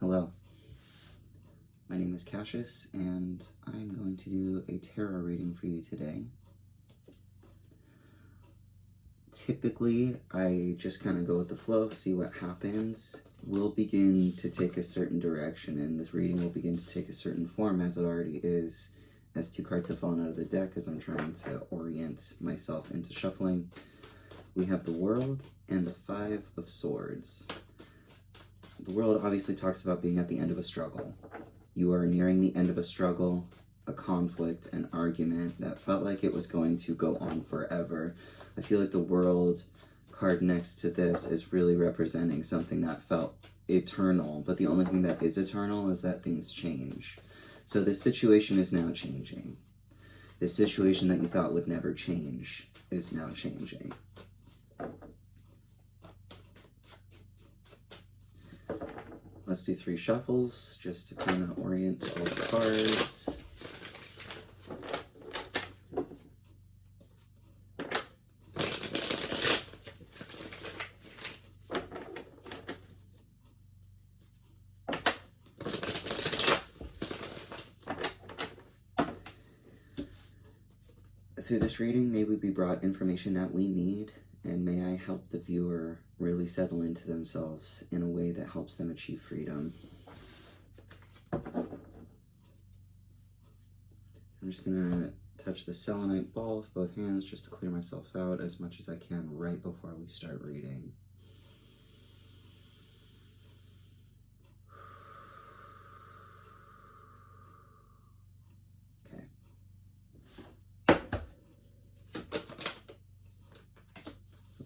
Hello, my name is Cassius, and I'm going to do a tarot reading for you today. Typically, I just kind of go with the flow, see what happens. We'll begin to take a certain direction, and this reading will begin to take a certain form, as it already is, as 2 cards have fallen out of the deck as I'm trying to orient myself into shuffling. We have the World and the 5 of Swords. The World obviously talks about being at the end of a struggle. You are nearing the end of a struggle, a conflict, an argument that felt like it was going to go on forever. I feel like the World card next to this is really representing something that felt eternal, but the only thing that is eternal is that things change. So this situation is now changing. This situation that you thought would never change is now changing. Let's do 3 shuffles just to kind of orient all the cards. Through this reading, may we be brought information that we need, and may I help the viewer really settle into themselves in a way that helps them achieve freedom. I'm just going to touch the selenite ball with both hands just to clear myself out as much as I can right before we start reading.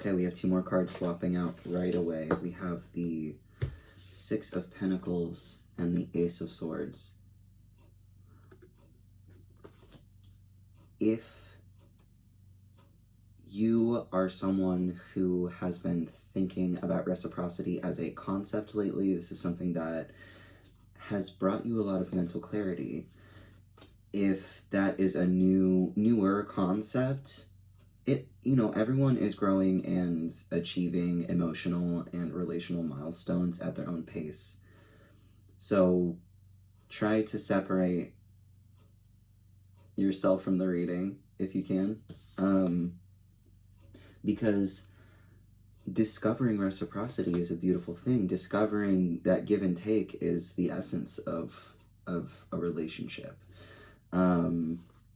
Okay, we have 2 more cards flopping out right away. We have the 6 of Pentacles and the Ace of Swords. If you are someone who has been thinking about reciprocity as a concept lately, this is something that has brought you a lot of mental clarity. If that is a newer concept, everyone is growing and achieving emotional and relational milestones at their own pace. So try to separate yourself from the reading if you can, because discovering reciprocity is a beautiful thing. Discovering that give and take is the essence of a relationship.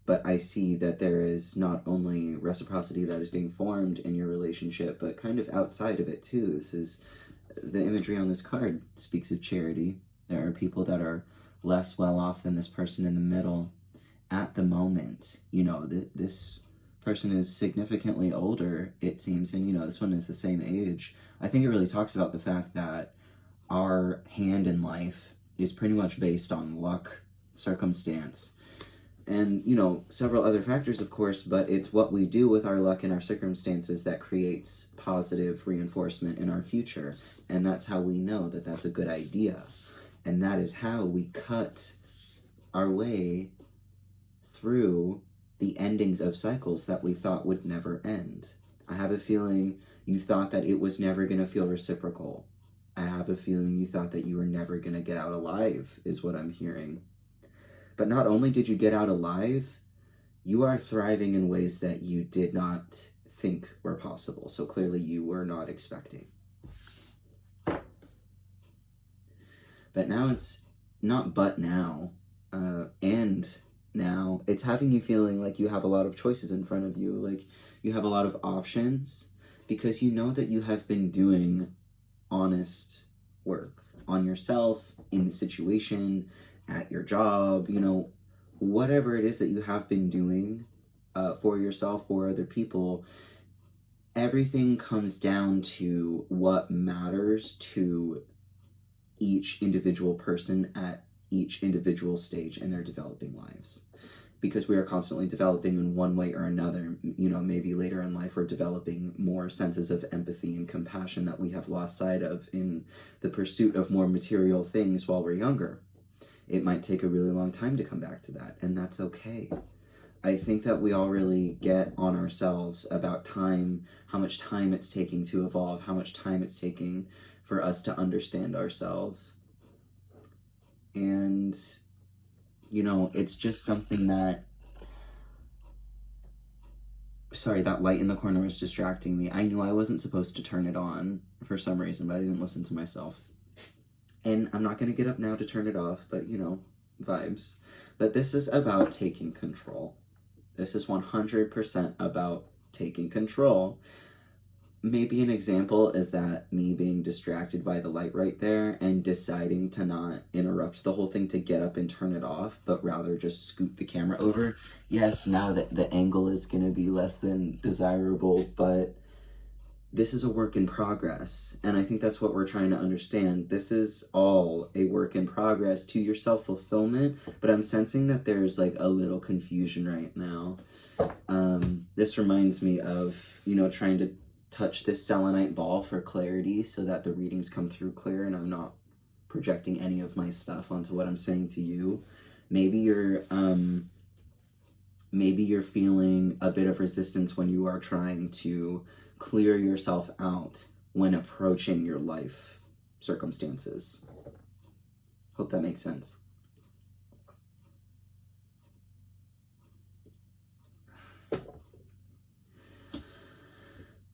But I see that there is not only reciprocity that is being formed in your relationship, but kind of outside of it too. This is, the imagery on this card speaks of charity. There are people that are less well off than this person in the middle at the moment. This person is significantly older, it seems, and this one is the same age. I think it really talks about the fact that our hand in life is pretty much based on luck, circumstance, and, several other factors, of course, but it's what we do with our luck and our circumstances that creates positive reinforcement in our future. And that's how we know that that's a good idea. And that is how we cut our way through the endings of cycles that we thought would never end. I have a feeling you thought that it was never going to feel reciprocal. I have a feeling you thought that you were never going to get out alive, is what I'm hearing. But not only did you get out alive, you are thriving in ways that you did not think were possible. So clearly you were not expecting. But now it's not but now, and now it's having you feeling like you have a lot of choices in front of you, like you have a lot of options, because you know that you have been doing honest work on yourself, in the situation, at your job, whatever it is that you have been doing for yourself, for other people. Everything comes down to what matters to each individual person at each individual stage in their developing lives. Because we are constantly developing in one way or another. Maybe later in life we're developing more senses of empathy and compassion that we have lost sight of in the pursuit of more material things while we're younger. It might take a really long time to come back to that, and that's okay. I think that we all really get on ourselves about time, how much time it's taking to evolve, how much time it's taking for us to understand ourselves. And, you know, it's just something that, sorry, that light in the corner was distracting me. I knew I wasn't supposed to turn it on for some reason, but I didn't listen to myself. And I'm not going to get up now to turn it off, but, you know, vibes. But this is about taking control. This is 100% about taking control. Maybe an example is that me being distracted by the light right there and deciding to not interrupt the whole thing to get up and turn it off, but rather just scoot the camera over. Yes, now that the angle is going to be less than desirable, but this is a work in progress. And I think that's what we're trying to understand. This is all a work in progress to your self-fulfillment, but I'm sensing that there's like a little confusion right now. This reminds me of, you know, trying to touch this selenite ball for clarity so that the readings come through clear and I'm not projecting any of my stuff onto what I'm saying to you. Maybe you're feeling a bit of resistance when you are trying to clear yourself out when approaching your life circumstances. Hope that makes sense.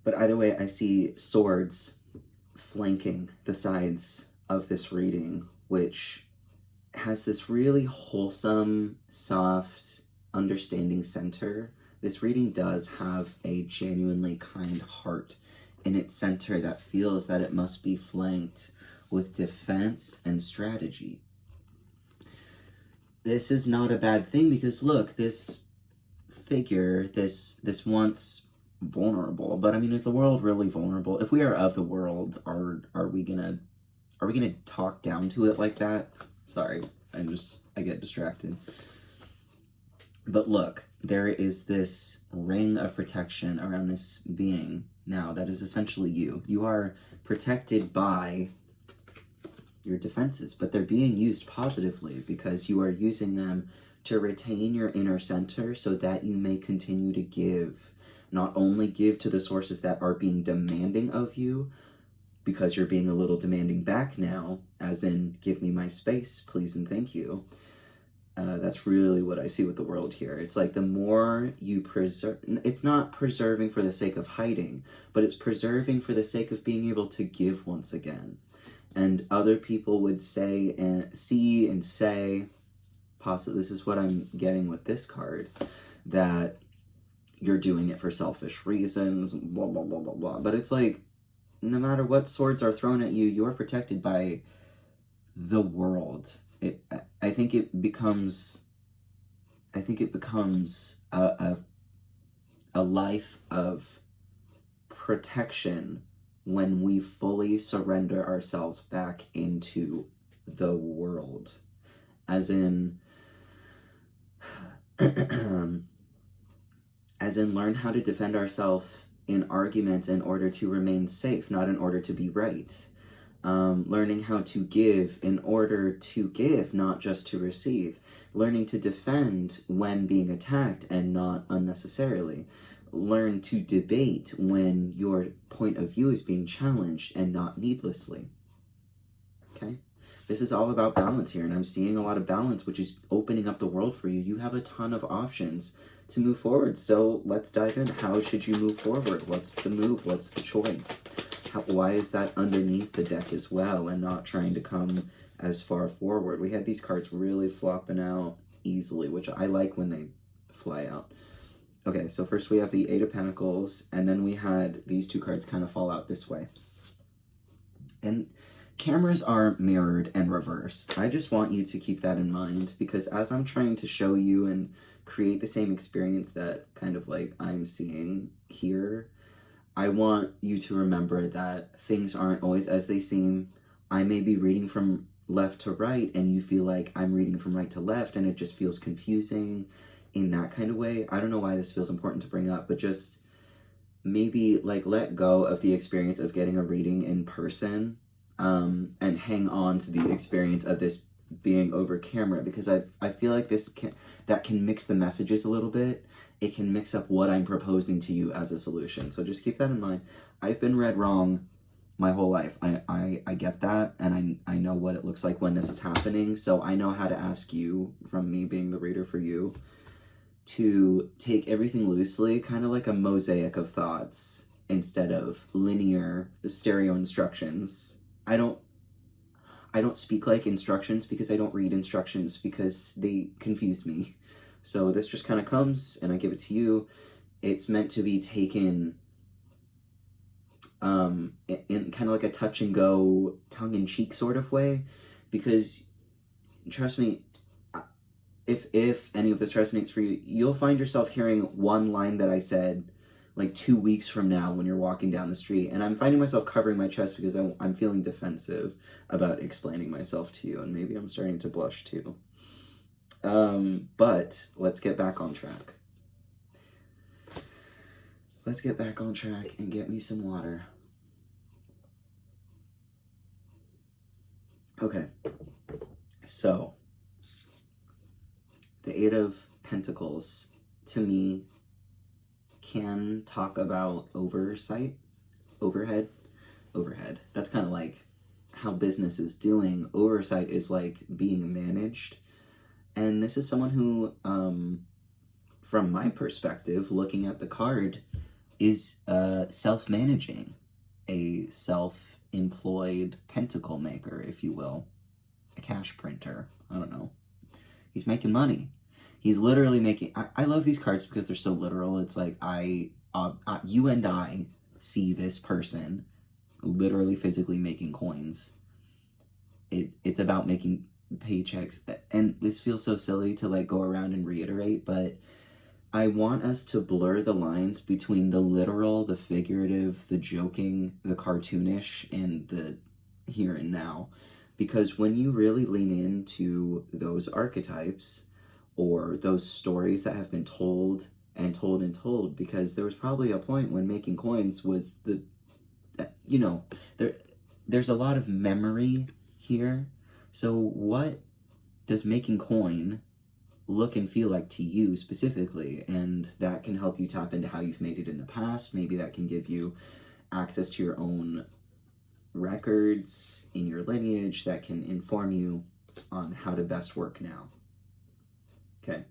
But either way, I see swords flanking the sides of this reading, which has this really wholesome, soft, understanding center. This reading does have a genuinely kind heart in its center that feels that it must be flanked with defense and strategy. This is not a bad thing because look, this figure, this once vulnerable, but I mean, is the world really vulnerable? If we are of the world, are we gonna talk down to it like that? Sorry, I get distracted. But look, there is this ring of protection around this being now that is essentially you. You are protected by your defenses, but they're being used positively because you are using them to retain your inner center so that you may continue to give. Not only give to the sources that are being demanding of you, because you're being a little demanding back now, as in, give me my space, please and thank you. That's really what I see with the world here. It's like the more you preserve, it's not preserving for the sake of hiding, but it's preserving for the sake of being able to give once again. And other people would say and see and say, possibly, this is what I'm getting with this card, that you're doing it for selfish reasons, blah, blah, blah, blah, blah. But it's like, no matter what swords are thrown at you, you're protected by the world. I think it becomes a life of protection when we fully surrender ourselves back into the world. As in, learn how to defend ourselves in arguments in order to remain safe, not in order to be right. Learning how to give in order to give, not just to receive. Learning to defend when being attacked and not unnecessarily. Learn to debate when your point of view is being challenged and not needlessly. Okay? This is all about balance here, and I'm seeing a lot of balance, which is opening up the world for you. You have a ton of options to move forward, so let's dive in. How should you move forward? What's the move? What's the choice? Why is that underneath the deck as well and not trying to come as far forward? We had these cards really flopping out easily, which I like when they fly out. Okay, so first we have the Eight of Pentacles, and then we had these two cards kind of fall out this way. And cameras are mirrored and reversed. I just want you to keep that in mind, because as I'm trying to show you and create the same experience that kind of like I'm seeing here, I want you to remember that things aren't always as they seem. I may be reading from left to right and you feel like I'm reading from right to left and it just feels confusing in that kind of way. I don't know why this feels important to bring up, but just maybe like let go of the experience of getting a reading in person and hang on to the experience of this being over camera, because I feel like that can mix the messages a little bit. It can mix up what I'm proposing to you as a solution. So just keep that in mind. I've been read wrong my whole life. I get that, and I know what it looks like when this is happening, so I know how to ask you, from me being the reader for you, to take everything loosely, kind of like a mosaic of thoughts, instead of linear stereo instructions. I don't speak like instructions because I don't read instructions because they confuse me. So this just kind of comes and I give it to you. It's meant to be taken in kind of like a touch and go, tongue in cheek sort of way, because trust me, if any of this resonates for you, you'll find yourself hearing one line that I said like 2 weeks from now when you're walking down the street, and I'm finding myself covering my chest because I'm feeling defensive about explaining myself to you, and maybe I'm starting to blush too. But let's get back on track. Let's get back on track and get me some water. Okay, so the Eight of Pentacles, to me, can talk about overhead. That's kind of like how business is doing. Oversight is like being managed. And this is someone who, from my perspective, looking at the card, is self-managing, a self-employed pentacle maker, if you will, a cash printer. I don't know. He's making money. He's literally making... I love these cards because they're so literal. It's like you and I see this person literally physically making coins. It's about making paychecks. And this feels so silly to like go around and reiterate, but I want us to blur the lines between the literal, the figurative, the joking, the cartoonish, and the here and now. Because when you really lean into those archetypes, or those stories that have been told and told and told, because there was probably a point when making coins was there's a lot of memory here. So what does making coin look and feel like to you specifically? And that can help you tap into how you've made it in the past. Maybe that can give you access to your own records in your lineage that can inform you on how to best work now. Okay.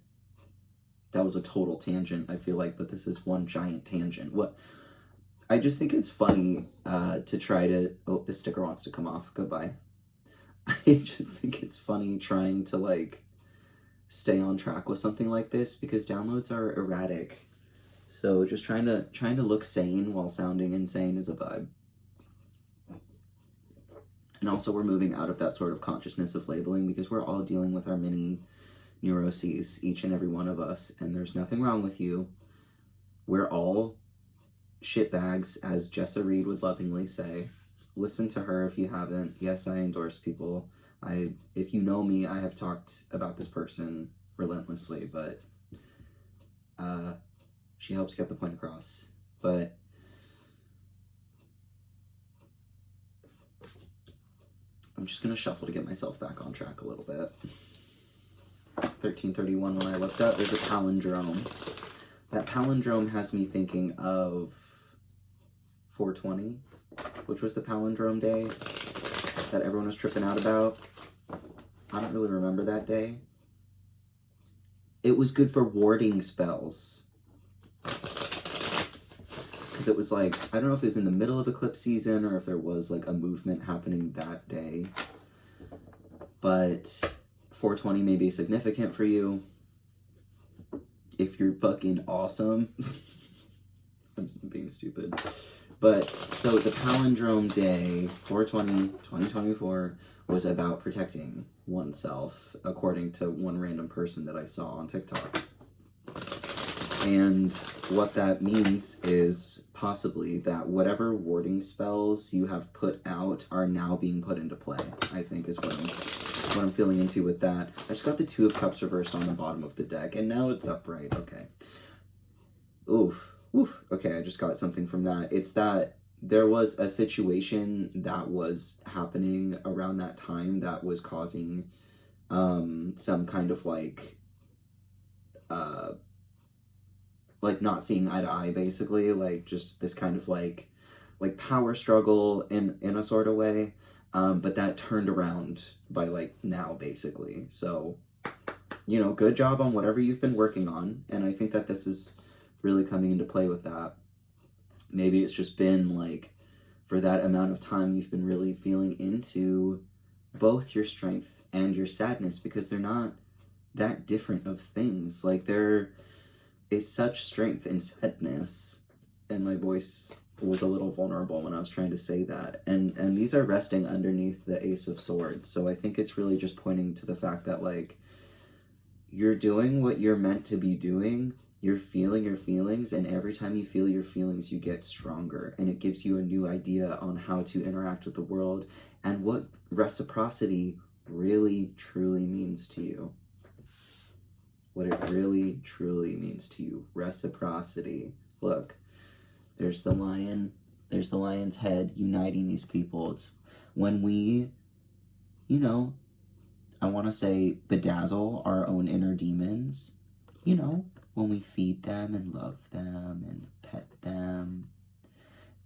That was a total tangent, I feel like, but this is one giant tangent. I just think it's funny to try to... Oh, this sticker wants to come off. Goodbye. I just think it's funny trying to, like, stay on track with something like this because downloads are erratic. So just trying to look sane while sounding insane is a vibe. And also we're moving out of that sort of consciousness of labeling because we're all dealing with our mini neuroses, each and every one of us, and there's nothing wrong with you. We're all shitbags, as Jessa Reed would lovingly say. Listen to her if you haven't. Yes, I endorse people. If you know me, I have talked about this person relentlessly, but she helps get the point across. But I'm just gonna shuffle to get myself back on track a little bit. 1331, when I looked up, there's a palindrome. That palindrome has me thinking of 420, which was the palindrome day that everyone was tripping out about. I don't really remember that day. It was good for warding spells. Because it was like, I don't know if it was in the middle of eclipse season or if there was like a movement happening that day. But 420 may be significant for you. If you're fucking awesome. I'm being stupid. But, so the palindrome day, 420, 2024, was about protecting oneself, according to one random person that I saw on TikTok. And what that means is possibly that whatever warding spells you have put out are now being put into play, I think is what I'm feeling into with that. I just got the Two of Cups reversed on the bottom of the deck, and now it's upright. Okay. Oof. Okay, I just got something from that. It's that there was a situation that was happening around that time that was causing some kind of like not seeing eye to eye, basically. Like, just this kind of like like power struggle in a sort of way, but that turned around by like now basically. So, you know, good job on whatever you've been working on, and I think that this is really coming into play with that. Maybe it's just been like, for that amount of time, you've been really feeling into both your strength and your sadness, because they're not that different of things. Like, there is such strength in sadness, and my voice was a little vulnerable when I was trying to say that. And these are resting underneath the Ace of Swords. So I think it's really just pointing to the fact that, like, you're doing what you're meant to be doing. You're feeling your feelings, and every time you feel your feelings, you get stronger, and it gives you a new idea on how to interact with the world and what reciprocity really truly means to you. What it really truly means to you. Reciprocity. Look, there's the lion. There's the lion's head uniting these people. It's when we, you know, I want to say bedazzle our own inner demons, you know, when we feed them and love them and pet them.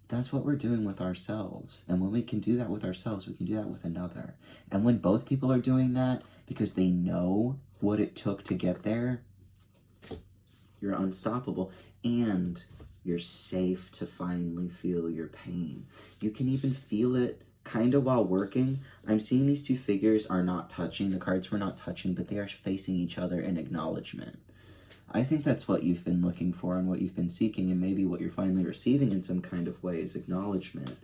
That's what we're doing with ourselves. And when we can do that with ourselves, we can do that with another. And when both people are doing that because they know what it took to get there, you're unstoppable. And you're safe to finally feel your pain. You can even feel it kind of while working. I'm seeing these two figures are not touching. The cards were not touching, but they are facing each other in acknowledgement. I think that's what you've been looking for and what you've been seeking, and maybe what you're finally receiving in some kind of way is acknowledgement.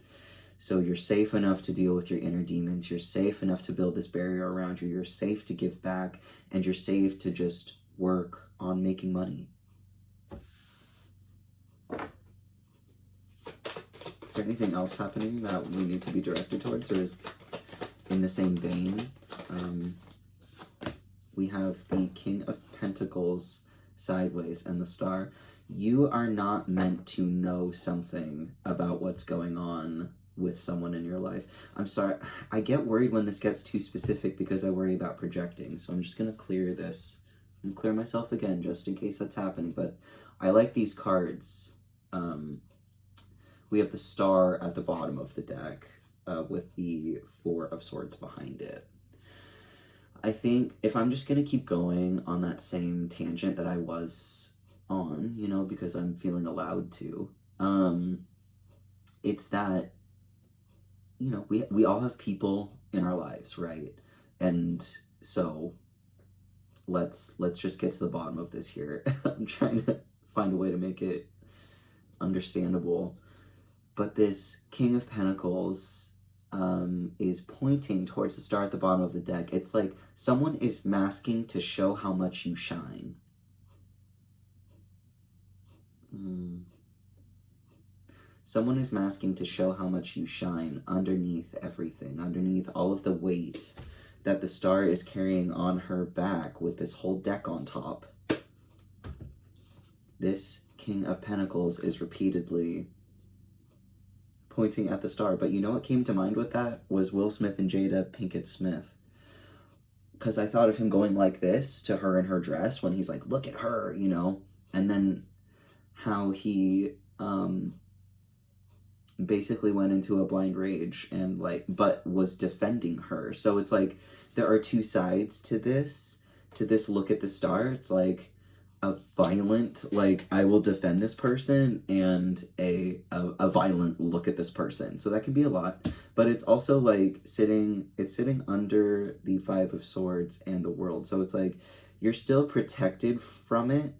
So you're safe enough to deal with your inner demons. You're safe enough to build this barrier around you. You're safe to give back, and you're safe to just work on making money. Is there anything else happening that we need to be directed towards, or is in the same vein? We have the King of Pentacles sideways and the Star. You are not meant to know something about what's going on with someone in your life. I'm sorry, I get worried when this gets too specific because I worry about projecting, so I'm just going to clear this and clear myself again just in case that's happening. But I like these cards. We have the Star at the bottom of the deck with the Four of Swords behind it. I think if I'm just going to keep going on that same tangent that I was on, you know, because I'm feeling allowed to, it's that, you know, we all have people in our lives, right? And so let's just get to the bottom of this here. I'm trying to find a way to make it understandable. But this King of Pentacles is pointing towards the Star at the bottom of the deck. It's like someone is masking to show how much you shine. Someone is masking to show how much you shine underneath everything, underneath all of the weight that the Star is carrying on her back with this whole deck on top. This King of Pentacles is repeatedly pointing at the Star. But you know what came to mind with that was Will Smith and Jada Pinkett Smith. Because I thought of him going like this to her in her dress when he's like, look at her, you know? And then how he basically went into a blind rage and like, but was defending her. So it's like, there are two sides to this look at the Star. It's like a violent, like, I will defend this person, and a violent look at this person. So that can be a lot, but it's also like sitting under the Five of Swords and the World. So it's like, you're still protected from it.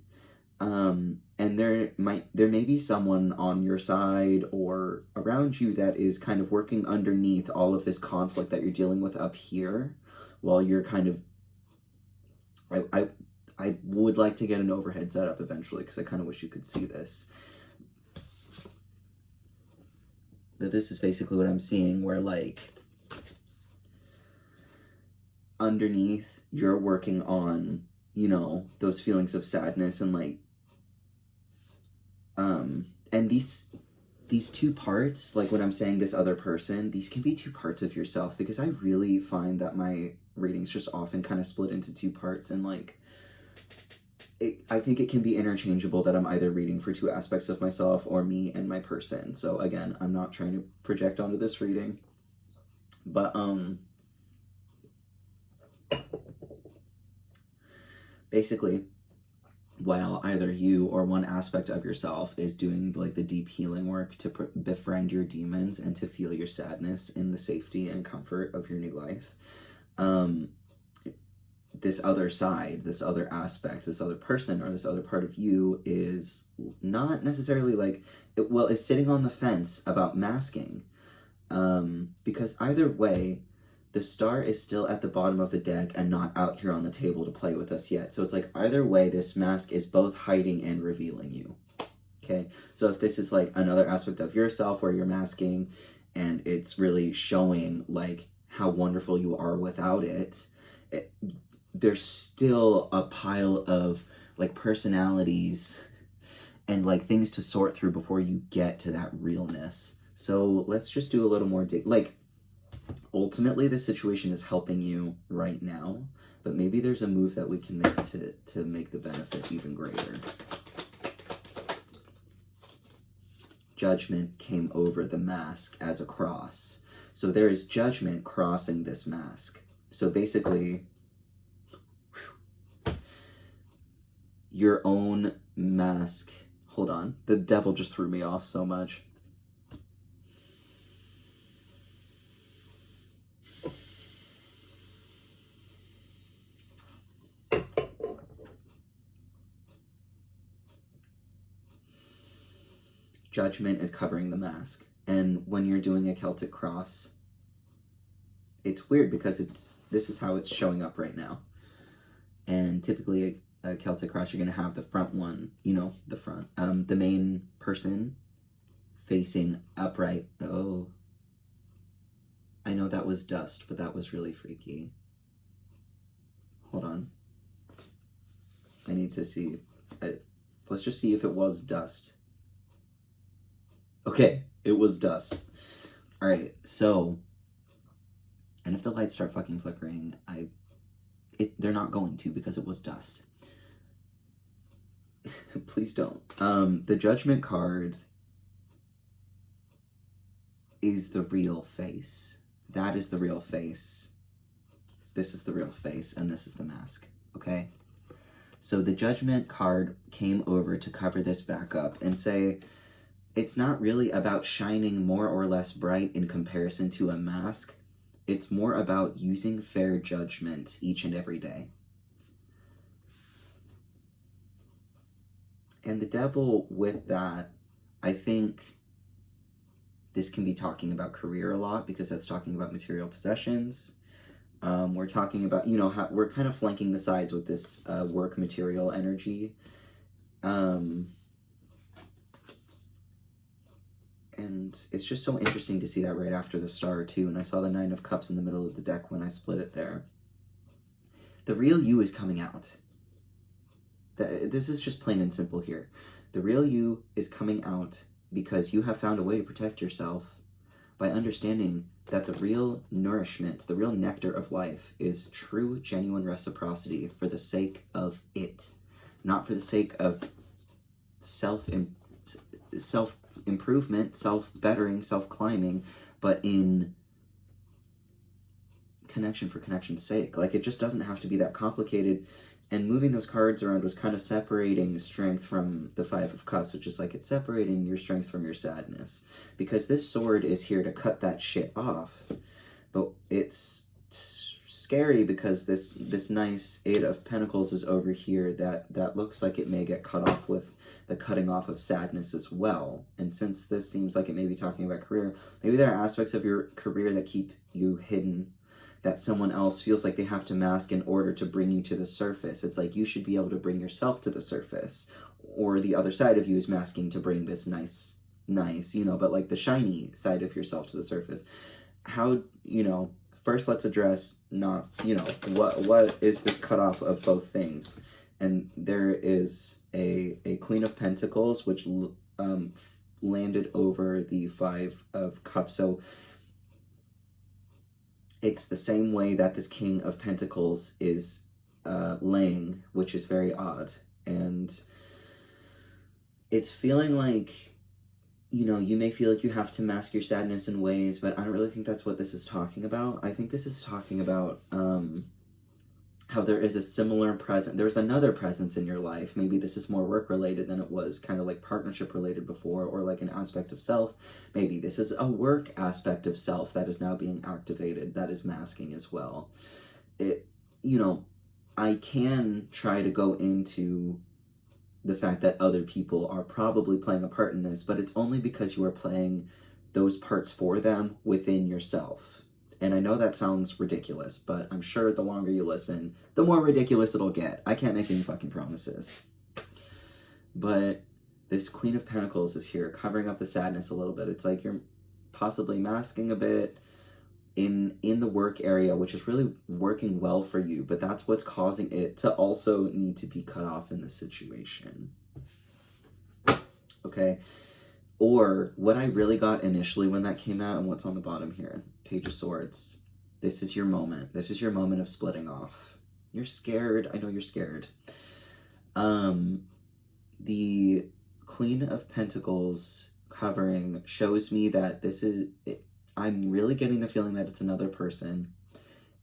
And there may be someone on your side or around you that is kind of working underneath all of this conflict that you're dealing with up here, while you're kind of, I would like to get an overhead setup eventually, because I kind of wish you could see this. But this is basically what I'm seeing, where like underneath you're working on, you know, those feelings of sadness and like, and these two parts, like when I'm saying this other person, these can be two parts of yourself, because I really find that my readings just often kind of split into two parts, and like, I think it can be interchangeable, that I'm either reading for two aspects of myself or me and my person. So again, I'm not trying to project onto this reading, but basically, while either you or one aspect of yourself is doing like the deep healing work to befriend your demons and to feel your sadness in the safety and comfort of your new life, this other side, this other aspect, this other person, or this other part of you is not necessarily like, is sitting on the fence about masking. Because either way, the star is still at the bottom of the deck and not out here on the table to play with us yet. So it's like, either way, this mask is both hiding and revealing you. Okay, so if this is like another aspect of yourself where you're masking and it's really showing like how wonderful you are without it, there's still a pile of like personalities and like things to sort through before you get to that realness. So let's just do a little more like, ultimately the situation is helping you right now, but maybe there's a move that we can make to make the benefit even greater. Judgment came over the mask as a cross. So there is judgment crossing this mask. So basically, your own mask. Hold on. The devil just threw me off so much. Judgment is covering the mask. And when you're doing a Celtic cross, it's weird because this is how it's showing up right now. And typically a Celtic cross, you're going to have the front one, the front, the main person facing upright. Oh, I know that was dust, but that was really freaky. Hold on. I need to see. Let's just see if it was dust. Okay, it was dust. All right, so, and if the lights start fucking flickering, they're not going to, because it was dust. Please don't. The Judgment card is the real face. That is the real face. This is the real face, and this is the mask, okay? So the Judgment card came over to cover this back up and say, it's not really about shining more or less bright in comparison to a mask. It's more about using fair judgment each and every day. And the devil with that, I think this can be talking about career a lot, because that's talking about material possessions. We're talking about, how we're kind of flanking the sides with this work material energy. And it's just so interesting to see that right after the star too. And I saw the 9 of Cups in the middle of the deck when I split it there. The real you is coming out. This is just plain and simple here. The real you is coming out because you have found a way to protect yourself by understanding that the real nourishment, the real nectar of life is true, genuine reciprocity for the sake of it, not for the sake of self-improvement, self-bettering, self-climbing, but in connection for connection's sake. Like, it just doesn't have to be that complicated. And moving those cards around was kind of separating strength from the 5 of Cups, which is like, it's separating your strength from your sadness. Because this sword is here to cut that shit off. But it's scary because this nice 8 of Pentacles is over here that looks like it may get cut off with the cutting off of sadness as well. And since this seems like it may be talking about career, maybe there are aspects of your career that keep you hidden, that someone else feels like they have to mask in order to bring you to the surface. It's like you should be able to bring yourself to the surface, or the other side of you is masking to bring this nice, but like the shiny side of yourself to the surface. How, first let's address what is this cutoff of both things? And there is a Queen of Pentacles, which landed over the 5 of Cups. So it's the same way that this King of Pentacles is laying, which is very odd. And it's feeling like, you know, you may feel like you have to mask your sadness in ways, but I don't really think that's what this is talking about. I think this is talking about how there is a similar presence. There's another presence in your life. Maybe this is more work related than it was kind of like partnership related before, or like an aspect of self. Maybe this is a work aspect of self that is now being activated, that is masking as well. It, you know, I can try to go into the fact that other people are probably playing a part in this, but it's only because you are playing those parts for them within yourself. And I know that sounds ridiculous, but I'm sure the longer you listen, the more ridiculous it'll get. I can't make any fucking promises. But this Queen of Pentacles is here, covering up the sadness a little bit. It's like you're possibly masking a bit in the work area, which is really working well for you, but that's what's causing it to also need to be cut off in this situation. Okay? Or what I really got initially when that came out, and what's on the bottom here, Page of Swords. This is your moment. This is your moment of splitting off. You're scared. I know you're scared. The Queen of Pentacles covering shows me that this is... I'm really getting the feeling that it's another person,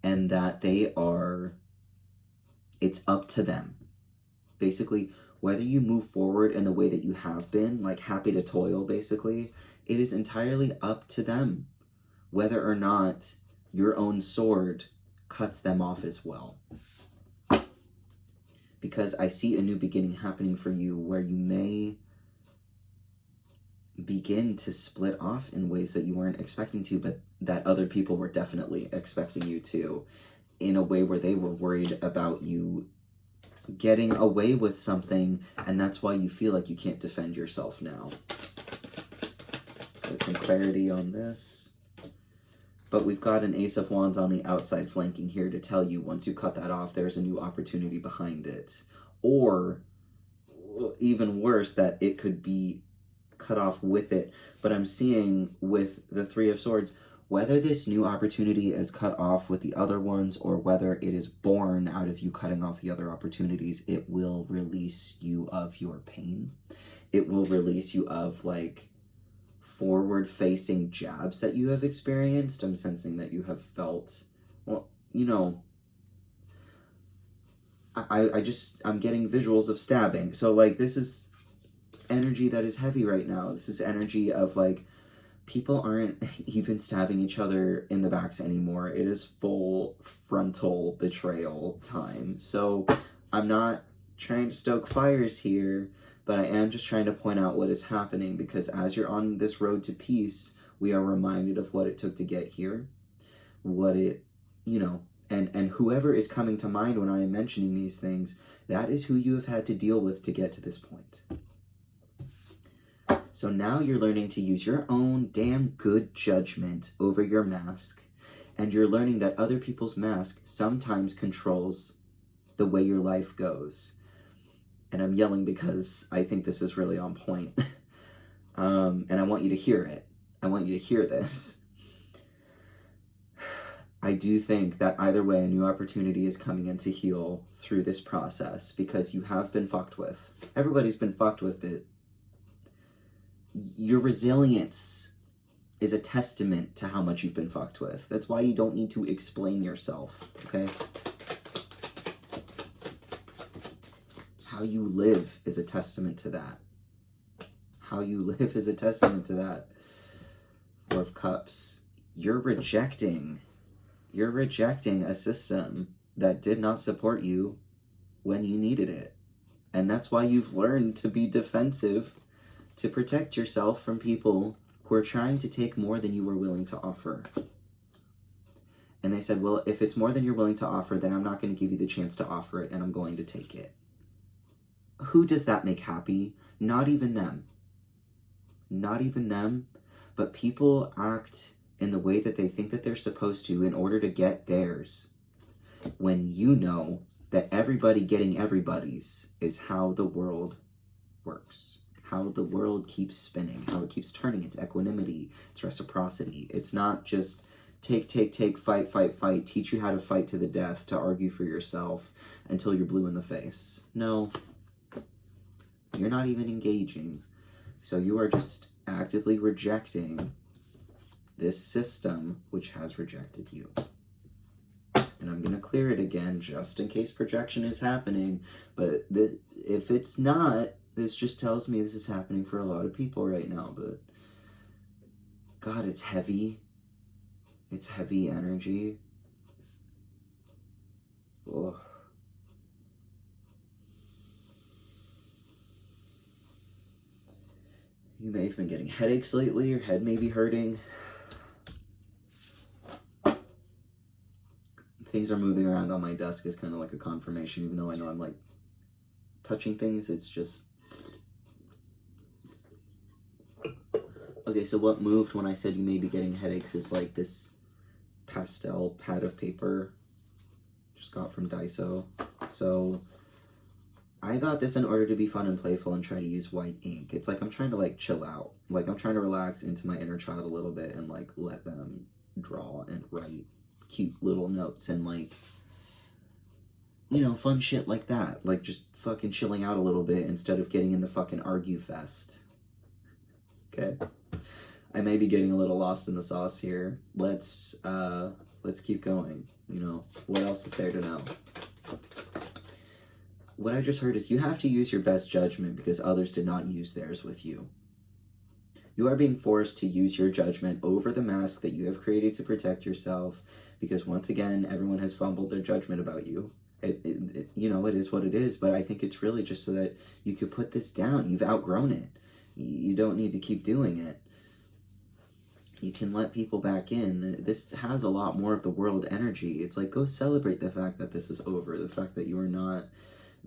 and that they are... It's up to them. Basically, whether you move forward in the way that you have been, like happy to toil, basically, it is entirely up to them whether or not your own sword cuts them off as well. Because I see a new beginning happening for you where you may begin to split off in ways that you weren't expecting to, but that other people were definitely expecting you to, in a way where they were worried about you getting away with something, and that's why you feel like you can't defend yourself now. Let's get some clarity on this. But we've got an Ace of Wands on the outside flanking here to tell you once you cut that off, there's a new opportunity behind it. Or, even worse, that it could be cut off with it. But I'm seeing with the Three of Swords, whether this new opportunity is cut off with the other ones or whether it is born out of you cutting off the other opportunities, it will release you of your pain. It will release you of, like, forward-facing jabs that you have experienced. I'm sensing that you have felt, well, you know, I'm getting visuals of stabbing. So, like, this is energy that is heavy right now. This is energy of, like, people aren't even stabbing each other in the backs anymore. It is full frontal betrayal time. So I'm not trying to stoke fires here, but I am just trying to point out what is happening, because as you're on this road to peace, we are reminded of what it took to get here, what it, you know, and whoever is coming to mind when I am mentioning these things, that is who you have had to deal with to get to this point. So now you're learning to use your own damn good judgment over your mask, and you're learning that other people's mask sometimes controls the way your life goes. And I'm yelling because I think this is really on point. And I want you to hear it. I want you to hear this. I do think that either way, a new opportunity is coming in to heal through this process, because you have been fucked with. Everybody's been fucked with, but your resilience is a testament to how much you've been fucked with. That's why you don't need to explain yourself, okay? How you live is a testament to that. How you live is a testament to that. Four of Cups. You're rejecting a system that did not support you when you needed it. And that's why you've learned to be defensive, to protect yourself from people who are trying to take more than you were willing to offer. And they said, well, if it's more than you're willing to offer, then I'm not going to give you the chance to offer it, and I'm going to take it. Who does that make happy? Not even them. Not even them. But people act in the way that they think that they're supposed to in order to get theirs, when you know that everybody getting everybody's is how the world works. How the world keeps spinning, how it keeps turning, its equanimity, its reciprocity. It's not just take, fight, teach you how to fight to the death, to argue for yourself until you're blue in the face. No, You're not even engaging. So you are just actively rejecting this system which has rejected you. And I'm going to clear it again just in case projection is happening. But if it's not, this just tells me this is happening for a lot of people right now. But God, it's heavy. It's heavy energy. Oh. You may have been getting headaches lately. Your head may be hurting. Things are moving around on my desk is kind of like a confirmation, even though I know I'm like touching things. It's just... Okay, so what moved when I said you may be getting headaches is like this pastel pad of paper just got from Daiso. So I got this in order to be fun and playful and try to use white ink. It's like I'm trying to like chill out. Like I'm trying to relax into my inner child a little bit and like let them draw and write cute little notes and like, you know, fun shit like that. Like just fucking chilling out a little bit instead of getting in the fucking argue fest. Okay? I may be getting a little lost in the sauce here. Let's keep going. You know, what else is there to know? What I just heard is you have to use your best judgment because others did not use theirs with you. You are being forced to use your judgment over the mask that you have created to protect yourself because once again, everyone has fumbled their judgment about you. You know, it is what it is, but I think it's really just so that you could put this down. You've outgrown it. You don't need to keep doing it. You can let people back in. This has a lot more of the world energy. It's like, go celebrate the fact that this is over, the fact that you are not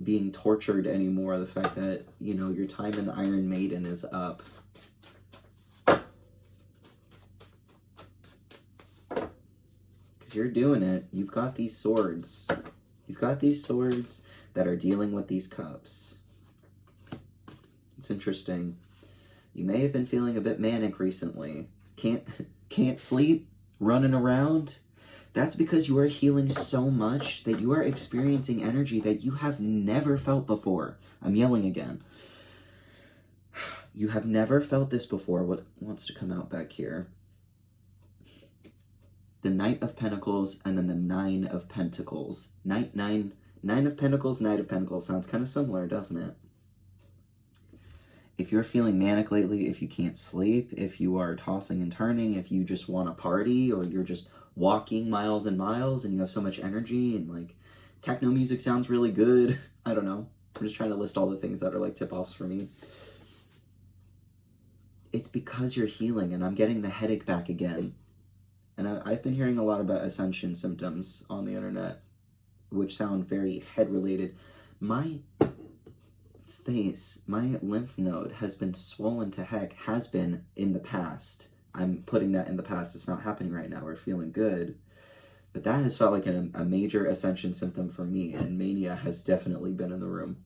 being tortured anymore, the fact that, you know, your time in the Iron Maiden is up. Because you're doing it. You've got these swords. You've got these swords that are dealing with these cups. It's interesting. You may have been feeling a bit manic recently. Can't sleep, running around. That's because you are healing so much that you are experiencing energy that you have never felt before. I'm yelling again. You have never felt this before. What wants to come out back here? The Knight of Pentacles and then the Nine of Pentacles. Nine of Pentacles, Knight of Pentacles. Sounds kind of similar, doesn't it? If you're feeling manic lately, if you can't sleep, if you are tossing and turning, if you just want to party, or you're just walking miles and miles and you have so much energy and like techno music sounds really good. I don't know. I'm just trying to list all the things that are like tip-offs for me. It's because you're healing, and I'm getting the headache back again. And I've been hearing a lot about ascension symptoms on the internet, which sound very head-related. My face, my lymph node has been swollen to heck, has been in the past. I'm putting that in the past. It's not happening right now. We're feeling good. But that has felt like a major ascension symptom for me, and mania has definitely been in the room.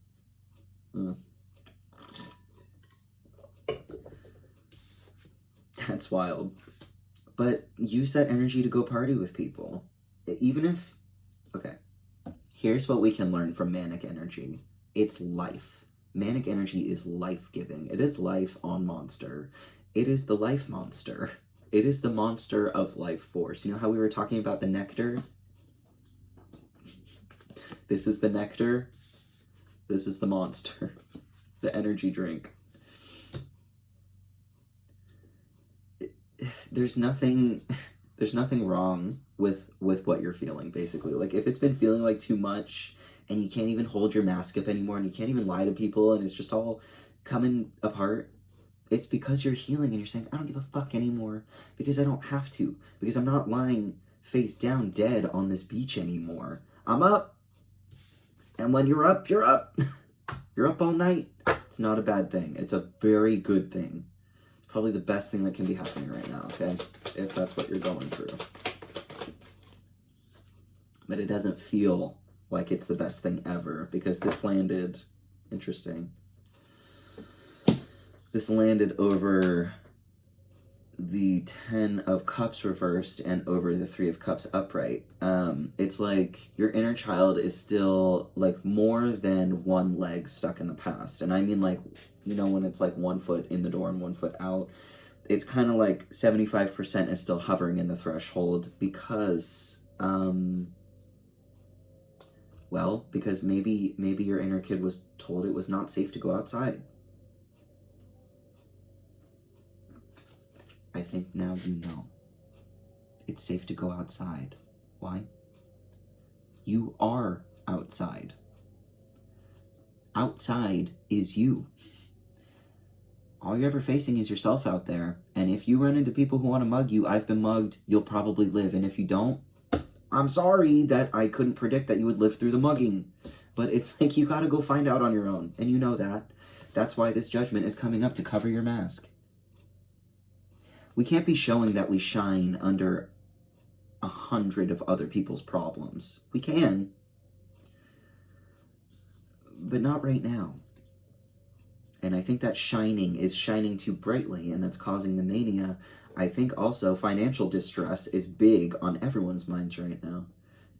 That's wild. But use that energy to go party with people. Even if... Okay. Here's what we can learn from manic energy. It's life. Manic energy is life-giving. It is life on Monster. It is the life monster. It is the monster of life force. You know how we were talking about the nectar? This is the nectar. This is the monster. The energy drink. There's nothing wrong with what you're feeling, basically. Like, if it's been feeling like too much and you can't even hold your mask up anymore and you can't even lie to people and it's just all coming apart, it's because you're healing and you're saying, I don't give a fuck anymore because I don't have to, because I'm not lying face down dead on this beach anymore. I'm up. And when you're up, you're up. You're up all night. It's not a bad thing. It's a very good thing. It's probably the best thing that can be happening right now, okay? If that's what you're going through. But it doesn't feel like it's the best thing ever because this landed, interesting. This landed over the 10 of Cups reversed and over the 3 of Cups upright. It's like your inner child is still like more than one leg stuck in the past. And I mean, like, you know, when it's like 1 foot in the door and 1 foot out, it's kind of like 75% is still hovering in the threshold because, well, because maybe your inner kid was told it was not safe to go outside. I think now you know. It's safe to go outside. Why? You are outside. Outside is you. All you're ever facing is yourself out there. And if you run into people who want to mug you, I've been mugged, you'll probably live. And if you don't, I'm sorry that I couldn't predict that you would live through the mugging. But it's like you gotta go find out on your own. And you know that. That's why this judgment is coming up, to cover your mask. We can't be showing that we shine under 100 of other people's problems. We can, but not right now. And I think that shining is shining too brightly, and that's causing the mania. I think also financial distress is big on everyone's minds right now.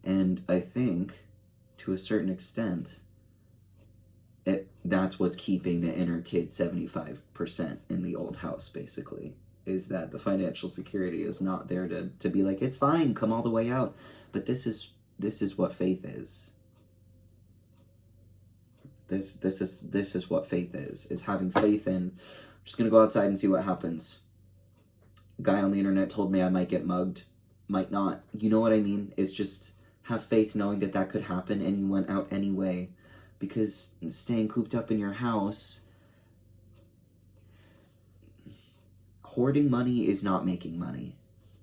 And I think, to a certain extent, that's what's keeping the inner kid 75% in the old house, basically. Is that the financial security is not there to be like, it's fine, come all the way out. But this is what faith is. This is what faith is having faith in, I'm just gonna go outside and see what happens. Guy on the internet told me I might get mugged, might not. You know what I mean? It's just have faith knowing that that could happen, and you went out anyway. Because staying cooped up in your house, hoarding money is not making money.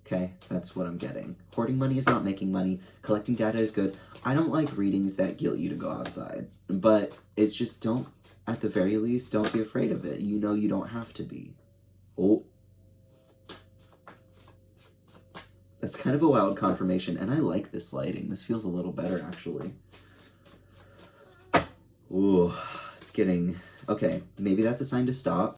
Okay, that's what I'm getting. Hoarding money is not making money. Collecting data is good. I don't like readings that guilt you to go outside. But it's just, don't, at the very least, don't be afraid of it. You know you don't have to be. Oh. That's kind of a wild confirmation, and I like this lighting. This feels a little better, actually. Ooh, it's getting... Okay, maybe that's a sign to stop.